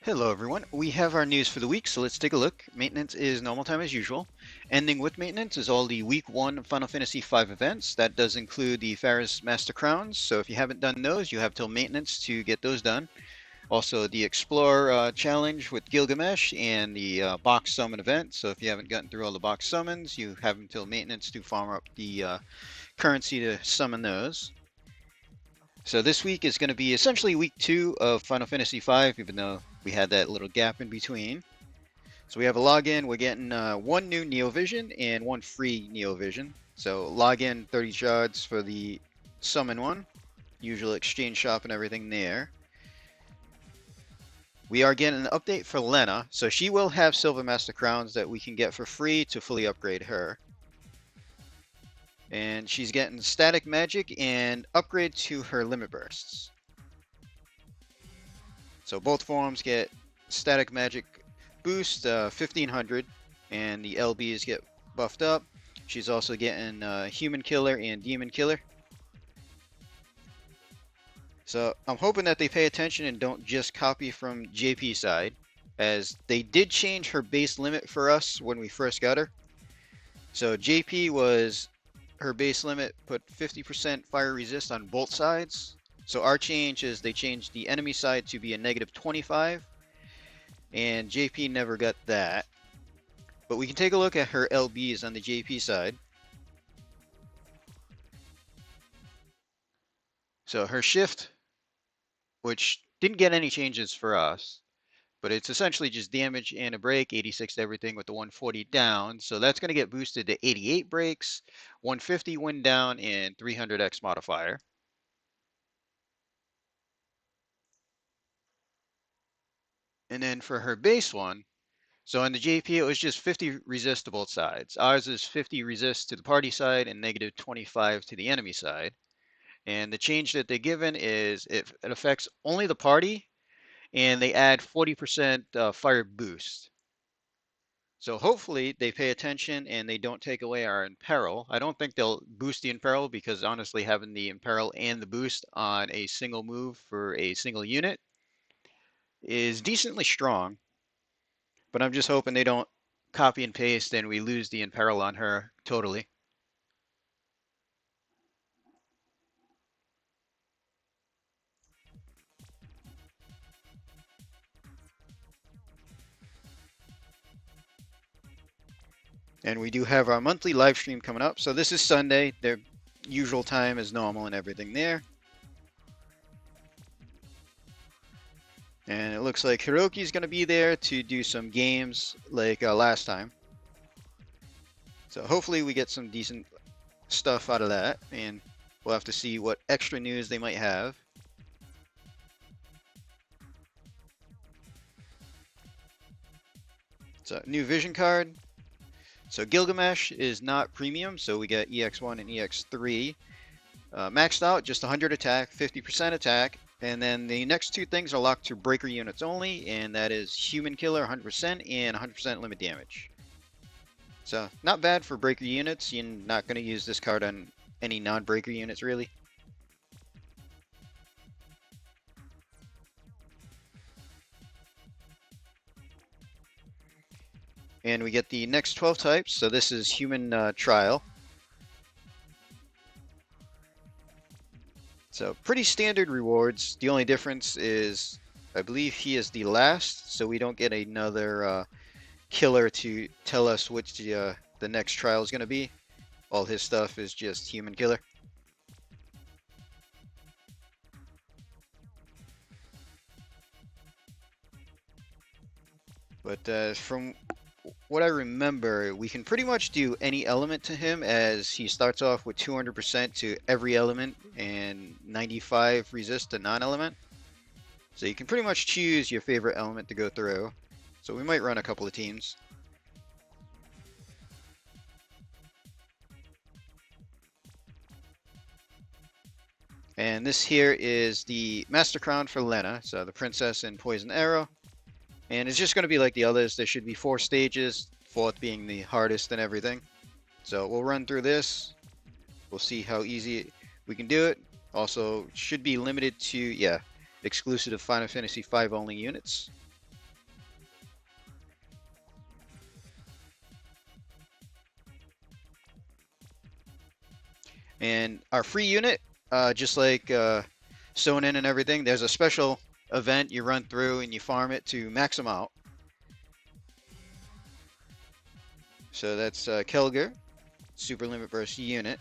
Hello everyone, we have our news for the week, so let's take a look. Maintenance is normal time as usual. Ending with maintenance is all the week 1 Final Fantasy V events. That does include the Faris Master Crowns, so if you haven't done those, you have till maintenance to get those done. Also the Explore challenge with Gilgamesh and the box summon event, so if you haven't gotten through all the box summons, you have until maintenance to farm up the currency to summon those. So this week is going to be essentially week 2 of Final Fantasy V, even though we had that little gap in between. So we have a login. We're getting one new Neovision and one free Neovision. So login 30 shards for the summon one. Usual exchange shop and everything there. We are getting an update for Lenna. So she will have Silver Master Crowns that we can get for free to fully upgrade her. And she's getting static magic and upgrade to her limit bursts. So both forms get static magic boost 1500, and the LBs get buffed up. She's also getting human killer and demon killer. So I'm hoping that they pay attention and don't just copy from JP side, as they did change her base limit for us when we first got her. So JP was her base limit, put 50% fire resist on both sides. So our change is they changed the enemy side to be a negative 25, and JP never got that. But we can take a look at her LBs on the JP side. So her shift, which didn't get any changes for us, but it's essentially just damage and a break, 86 to everything with the 140 down. So that's going to get boosted to 88 breaks, 150 wind down, and 300x modifier. And then for her base one, so in the JP, it was just 50 resist to both sides. Ours is 50 resist to the party side and negative 25 to the enemy side. And the change that they're given is it affects only the party, and they add 40% fire boost. So hopefully they pay attention and they don't take away our imperil. I don't think they'll boost the imperil, because honestly having the imperil and the boost on a single move for a single unit is decently strong. But I'm just hoping they don't copy and paste and we lose the imperil on her totally. And we do have our monthly live stream coming up. So this is Sunday. Their usual time is normal and everything there. And it looks like Hiroki's going to be there to do some games like last time. So hopefully we get some decent stuff out of that. And we'll have to see what extra news they might have. So new vision card. So Gilgamesh is not premium, so we get EX1 and EX3. Maxed out, just 100 attack, 50% attack, and then the next two things are locked to breaker units only, and that is human killer 100% and 100% limit damage. So not bad for breaker units. You're not going to use this card on any non-breaker units really. And we get the next 12 types. So this is human trial. So pretty standard rewards. The only difference is I believe he is the last, so we don't get another killer to tell us which the next trial is going to be. All his stuff is just human killer. But from what I remember, we can pretty much do any element to him, as he starts off with 200% to every element and 95 resist to non-element. So you can pretty much choose your favorite element to go through. So we might run a couple of teams. And this here is the Master Crown for Lenna, so the Princess and Poison Arrow. And it's just going to be like the others. There should be 4 stages, 4th being the hardest and everything. So we'll run through this. We'll see how easy we can do it. Also, should be limited to, exclusive to Final Fantasy V only units. And our free unit, just like Sonin and everything, there's a special event you run through and you farm it to max them out. So that's Kelger, Super Limit Burst unit.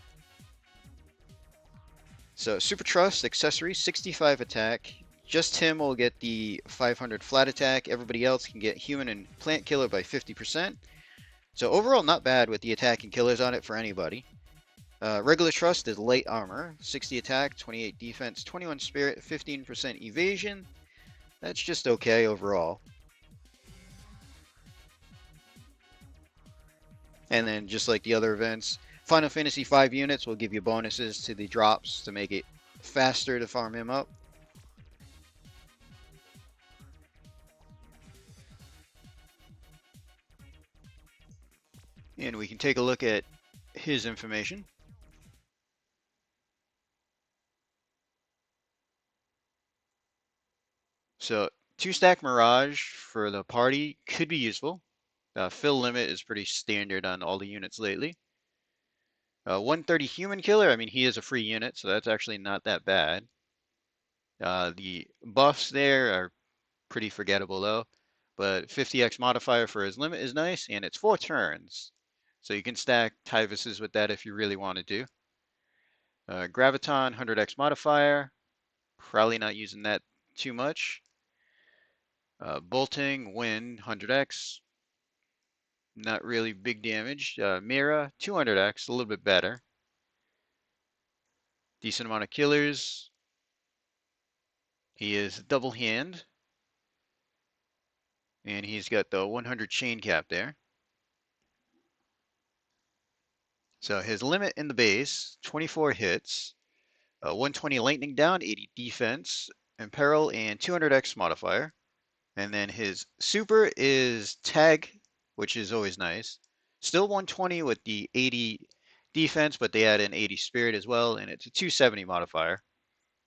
So Super Trust, accessory, 65 attack. Just him will get the 500 flat attack. Everybody else can get human and plant killer by 50%. So overall, not bad with the attack and killers on it for anybody. Regular Trust is light armor, 60 attack, 28 defense, 21 spirit, 15% evasion. That's just okay overall. And then just like the other events, Final Fantasy V units will give you bonuses to the drops to make it faster to farm him up. And we can take a look at his information. So 2-stack Mirage for the party could be useful. Fill limit is pretty standard on all the units lately. 130 human killer, I mean, he is a free unit, so that's actually not that bad. The buffs there are pretty forgettable though, but 50x modifier for his limit is nice, and it's 4 turns. So you can stack Tyvuses with that if you really wanted to. Graviton, 100x modifier, probably not using that too much. Bolting, Wind, 100x, not really big damage. Mira, 200x, a little bit better. Decent amount of killers. He is double hand. And he's got the 100 chain cap there. So his limit in the base, 24 hits, 120 lightning down, 80 defense, imperil, and 200x modifier. And then his super is tag, which is always nice. Still 120 with the 80 defense, but they add in 80 spirit as well, and it's a 270 modifier.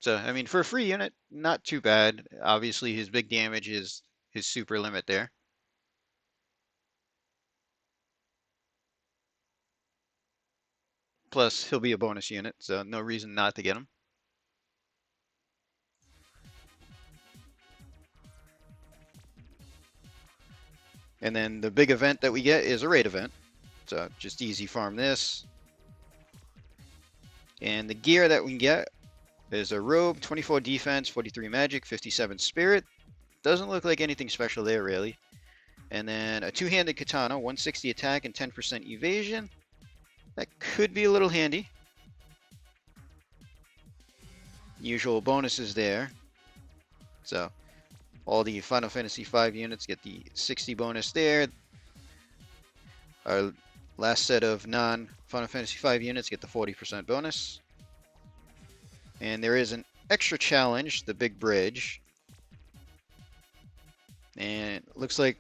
So, I mean, for a free unit, not too bad. Obviously, his big damage is his super limit there. Plus, he'll be a bonus unit, so no reason not to get him. And then the big event that we get is a raid event. So just easy farm this. And the gear that we can get is a robe, 24 defense, 43 magic, 57 spirit. Doesn't look like anything special there, really. And then a two-handed katana, 160 attack and 10% evasion. That could be a little handy. Usual bonuses there. So all the Final Fantasy V units get the 60 bonus there. Our last set of non-Final Fantasy V units get the 40% bonus. And there is an extra challenge, the big bridge. And it looks like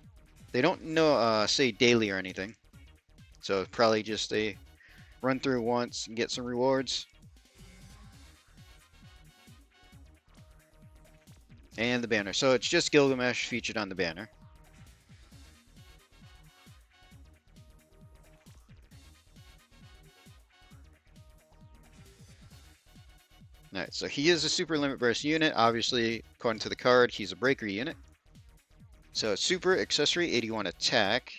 they don't know say daily or anything. So probably just a run through once and get some rewards. And the banner. So it's just Gilgamesh featured on the banner. Alright, so he is a super limit burst unit. Obviously, according to the card, he's a breaker unit. So super accessory, 81 attack.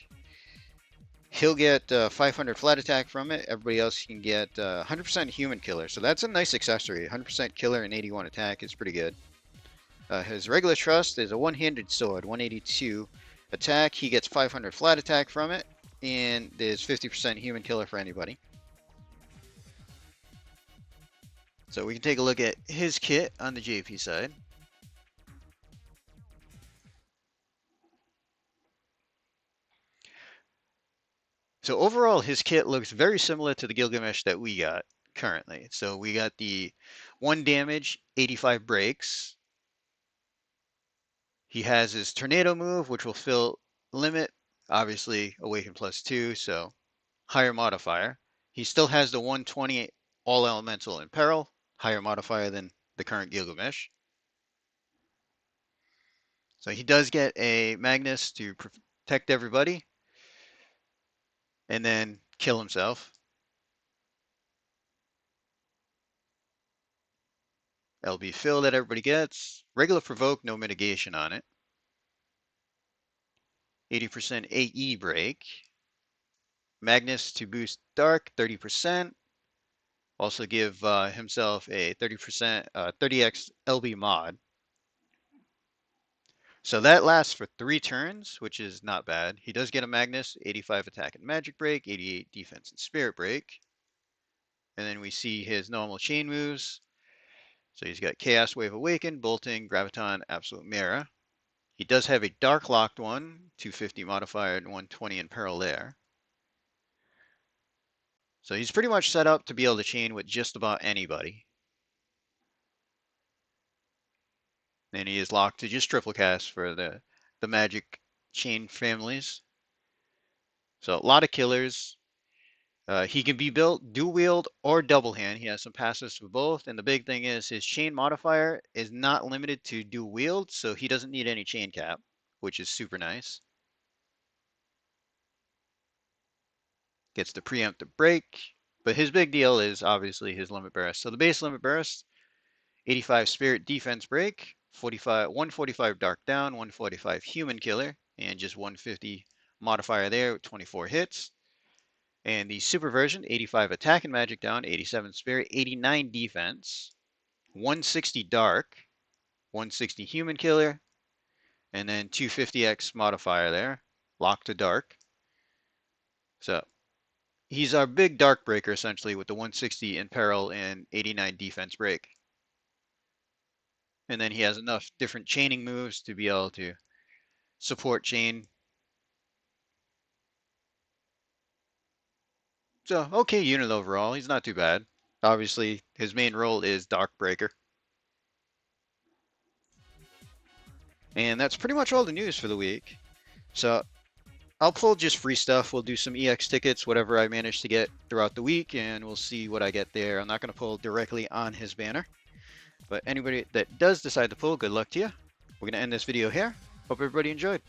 He'll get 500 flat attack from it. Everybody else can get 100% human killer. So that's a nice accessory. 100% killer and 81 attack is pretty good. His regular trust is a one-handed sword, 182 attack. He gets 500 flat attack from it, and there's 50% human killer for anybody. So we can take a look at his kit on the JP side. So overall, his kit looks very similar to the Gilgamesh that we got currently. So we got the 1 damage, 85 breaks. He has his tornado move, which will fill limit, obviously awaken +2, so higher modifier. He still has the 120 all elemental in peril, higher modifier than the current Gilgamesh. So he does get a Magnus to protect everybody and then kill himself. LB fill that everybody gets. Regular provoke, no mitigation on it. 80% AE break. Magnus to boost Dark, 30%. Also give himself a 30%, 30x LB mod. So that lasts for 3 turns, which is not bad. He does get a Magnus, 85 attack and magic break, 88 defense and spirit break. And then we see his normal chain moves. So he's got Chaos Wave Awaken, Bolting, Graviton, Absolute Mirror. He does have a Dark Locked one, 250 modifier and 120 in peril there. So he's pretty much set up to be able to chain with just about anybody. And he is locked to just triple cast for the magic chain families. So a lot of killers. He can be built dual wield or double hand. He has some passives for both. And the big thing is his chain modifier is not limited to dual wield, so he doesn't need any chain cap, which is super nice. Gets the preemptive break, but his big deal is obviously his limit burst. So the base limit burst, 85 spirit defense break, 145 dark down, 145 human killer, and just 150 modifier there with 24 hits. And the super version, 85 attack and magic down, 87 spirit, 89 defense, 160 dark, 160 human killer, and then 250x modifier there, lock to dark. So he's our big dark breaker essentially with the 160 in peril and 89 defense break. And then he has enough different chaining moves to be able to support chain. So okay unit overall, he's not too bad. Obviously his main role is dark breaker. And that's pretty much all the news for the week. So I'll pull just free stuff. We'll do some EX tickets, whatever I manage to get throughout the week, and we'll see what I get there. I'm not going to pull directly on his banner. But anybody that does decide to pull, good luck to you. We're going to end this video here. Hope everybody enjoyed.